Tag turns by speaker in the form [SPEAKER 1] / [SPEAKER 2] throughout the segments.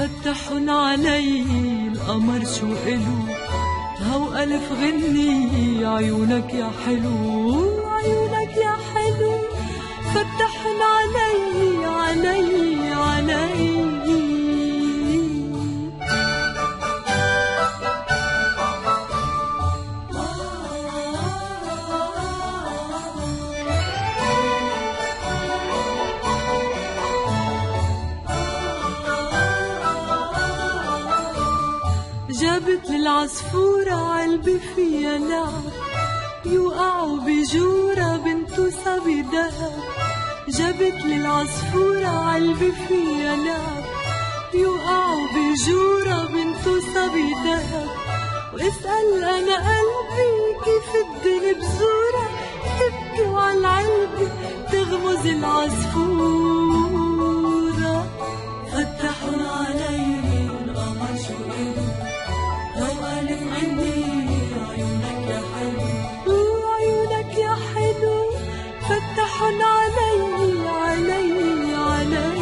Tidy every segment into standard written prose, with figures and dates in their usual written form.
[SPEAKER 1] فتحن علي القمر شو إلو، هو ألف غني عيونك يا حلو، عيونك يا حلو. فتحن علي علي علي. جابت للعصفورة علبة فيها لعب، يوقعوا بجورة بنتو صبي دهب. جابت للعصفورة علبة فيها لعب، يوقعوا بجورة بنتو صبي دهب. واسأل أنا قلبي كيف الدنيا بزورة، تبكي وعالعلبة تغمز العصفورة. فتحوا علي القمر شو إلو، هو ألف غني عيونك يا حلو، عيونك يا حلو. فتحن علي علي علي.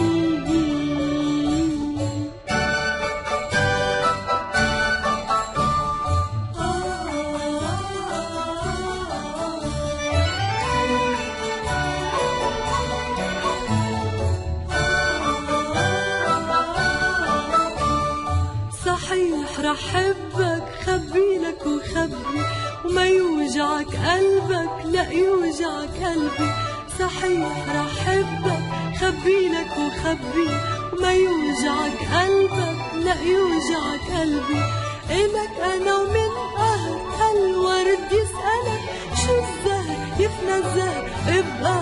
[SPEAKER 1] صحيح رح حبك، خبيلك وخبي وما يوجعك قلبك، لا يوجعك قلبي. صحيح رح حبك، خبيلك وخبي وما يوجعك قلبك، لا يوجعك قلبي. إلك أنا ومن قهر هالورد يسألك شو الزهر، يفنى الزهر ابقى